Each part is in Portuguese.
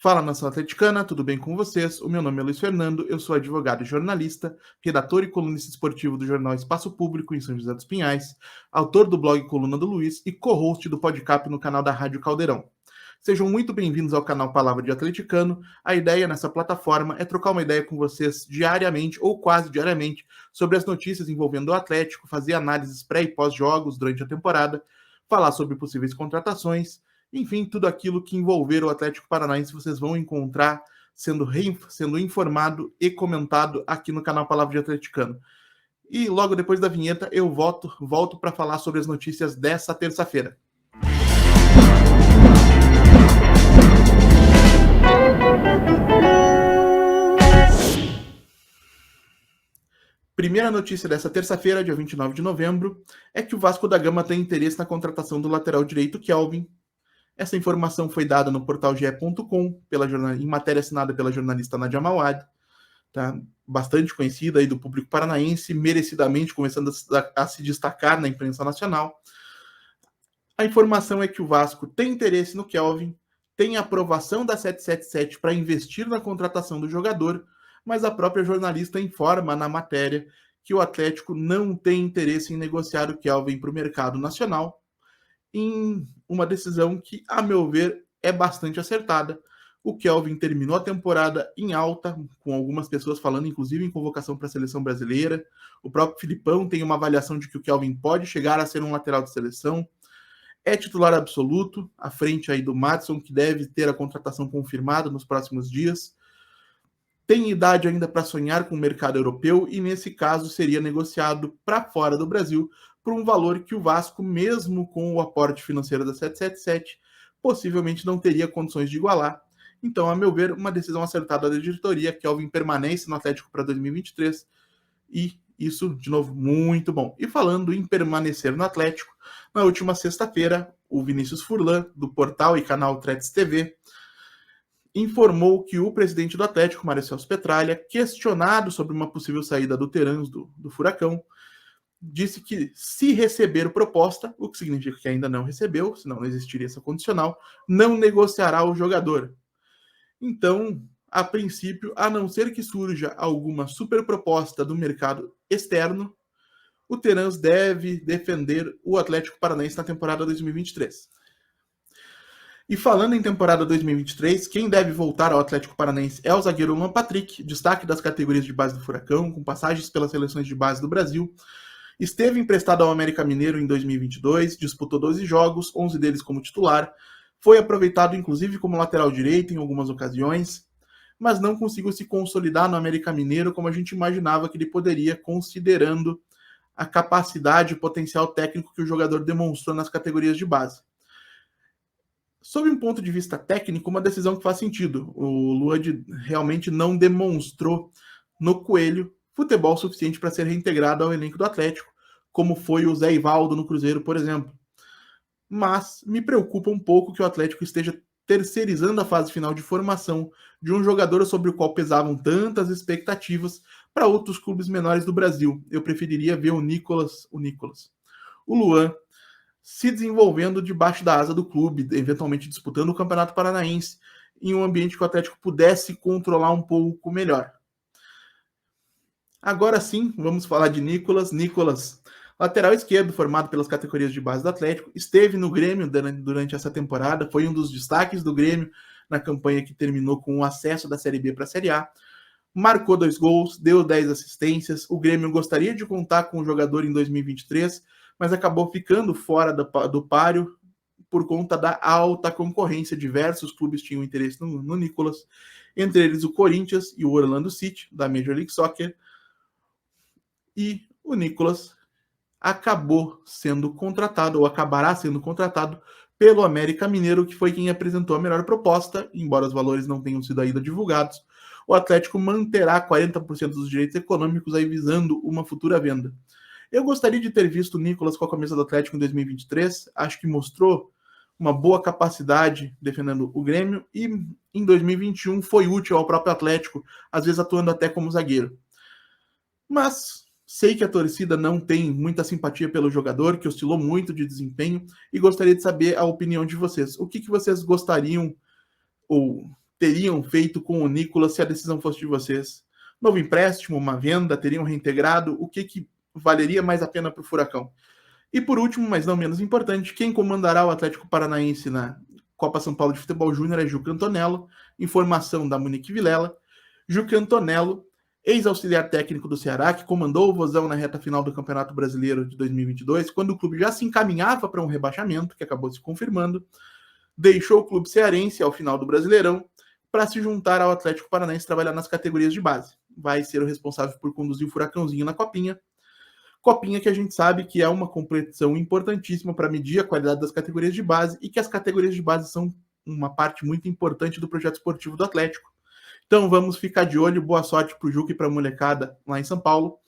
Fala, nação atleticana, tudo bem com vocês? O meu nome é Luiz Fernando, eu sou advogado e jornalista, redator e colunista esportivo do jornal Espaço Público em São José dos Pinhais, autor do blog Coluna do Luiz e co-host do podcast no canal da Rádio Caldeirão. Sejam muito bem-vindos ao canal Palavra de Atleticano. A ideia nessa plataforma é trocar uma ideia com vocês diariamente ou quase diariamente sobre as notícias envolvendo o Atlético, fazer análises pré e pós-jogos durante a temporada, falar sobre possíveis contratações. Enfim, tudo aquilo que envolver o Atlético Paranaense vocês vão encontrar sendo informado e comentado aqui no canal Palavra de Atleticano. E logo depois da vinheta eu volto para falar sobre as notícias dessa terça-feira. Primeira notícia dessa terça-feira, dia 29 de novembro, é que o Vasco da Gama tem interesse na contratação do lateral direito Kelvin. Essa informação foi dada no portal ge.com, em matéria assinada pela jornalista Nadia Mawad, tá? Bastante conhecida aí do público paranaense, merecidamente começando a se destacar na imprensa nacional. A informação é que o Vasco tem interesse no Kelvin, tem aprovação da 777 para investir na contratação do jogador, mas a própria jornalista informa na matéria que o Atlético não tem interesse em negociar o Kelvin para o mercado nacional, em uma decisão que, a meu ver, é bastante acertada. O Kelvin terminou a temporada em alta, com algumas pessoas falando, inclusive, em convocação para a seleção brasileira. O próprio Filipão tem uma avaliação de que o Kelvin pode chegar a ser um lateral de seleção. É titular absoluto, à frente aí do Madison, que deve ter a contratação confirmada nos próximos dias. Tem idade ainda para sonhar com o mercado europeu e, nesse caso, seria negociado para fora do Brasil por um valor que o Vasco, mesmo com o aporte financeiro da 777, possivelmente não teria condições de igualar. Então, a meu ver, uma decisão acertada da diretoria. Kelvin permanece no Atlético para 2023 e isso, de novo, muito bom. E falando em permanecer no Atlético, na última sexta-feira, o Vinícius Furlan, do portal e canal Threads TV, informou que o presidente do Atlético, Mário Celso Petralha, questionado sobre uma possível saída do Terans do Furacão, disse que se receber proposta, o que significa que ainda não recebeu, senão não existiria essa condicional, não negociará o jogador. Então, a princípio, a não ser que surja alguma super proposta do mercado externo, o Terans deve defender o Atlético Paranaense na temporada 2023. E falando em temporada 2023, quem deve voltar ao Atlético Paranaense é o zagueiro Luan Patrick, destaque das categorias de base do Furacão, com passagens pelas seleções de base do Brasil. Esteve emprestado ao América Mineiro em 2022, disputou 12 jogos, 11 deles como titular, foi aproveitado inclusive como lateral direito em algumas ocasiões, mas não conseguiu se consolidar no América Mineiro como a gente imaginava que ele poderia, considerando a capacidade e potencial técnico que o jogador demonstrou nas categorias de base. Sob um ponto de vista técnico, uma decisão que faz sentido. O Luan realmente não demonstrou no Coelho futebol suficiente para ser reintegrado ao elenco do Atlético, como foi o Zé Ivaldo no Cruzeiro, por exemplo. Mas me preocupa um pouco que o Atlético esteja terceirizando a fase final de formação de um jogador sobre o qual pesavam tantas expectativas para outros clubes menores do Brasil. Eu preferiria ver o Luan, se desenvolvendo debaixo da asa do clube, eventualmente disputando o Campeonato Paranaense, em um ambiente que o Atlético pudesse controlar um pouco melhor. Agora sim, vamos falar de Nicolas. Nicolas, lateral esquerdo, formado pelas categorias de base do Atlético, esteve no Grêmio durante essa temporada, foi um dos destaques do Grêmio na campanha que terminou com o acesso da Série B para a Série A. Marcou 2 gols, deu 10 assistências. O Grêmio gostaria de contar com o jogador em 2023, mas acabou ficando fora do páreo por conta da alta concorrência. Diversos clubes tinham interesse no Nicolas, entre eles o Corinthians e o Orlando City, da Major League Soccer. E o Nicolas acabou sendo contratado, ou acabará sendo contratado, pelo América Mineiro, que foi quem apresentou a melhor proposta, embora os valores não tenham sido ainda divulgados. O Atlético manterá 40% dos direitos econômicos aí visando uma futura venda. Eu gostaria de ter visto o Nicolas com a camisa do Atlético em 2023, acho que mostrou uma boa capacidade defendendo o Grêmio e em 2021 foi útil ao próprio Atlético, às vezes atuando até como zagueiro. Mas sei que a torcida não tem muita simpatia pelo jogador, que oscilou muito de desempenho, e gostaria de saber a opinião de vocês. O que vocês gostariam ou teriam feito com o Nicolas se a decisão fosse de vocês? Novo empréstimo, uma venda, teriam reintegrado? O que valeria mais a pena para o Furacão? E por último, mas não menos importante, quem comandará o Atlético Paranaense na Copa São Paulo de Futebol Júnior é Juca Antonello, informação da Monique Vilela. Juca Antonello, ex-auxiliar técnico do Ceará, que comandou o Vozão na reta final do Campeonato Brasileiro de 2022, quando o clube já se encaminhava para um rebaixamento, que acabou se confirmando, deixou o clube cearense ao final do Brasileirão para se juntar ao Atlético Paranaense e trabalhar nas categorias de base. Vai ser o responsável por conduzir o Furacãozinho na Copinha. Copinha que a gente sabe que é uma competição importantíssima para medir a qualidade das categorias de base e que as categorias de base são uma parte muito importante do projeto esportivo do Atlético. Então vamos ficar de olho, boa sorte para o Juca e para a molecada lá em São Paulo.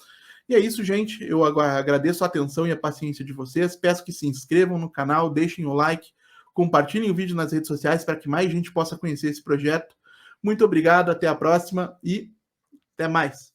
E é isso, gente. Eu agradeço a atenção e a paciência de vocês. Peço que se inscrevam no canal, deixem o like, compartilhem o vídeo nas redes sociais para que mais gente possa conhecer esse projeto. Muito obrigado, até a próxima e até mais.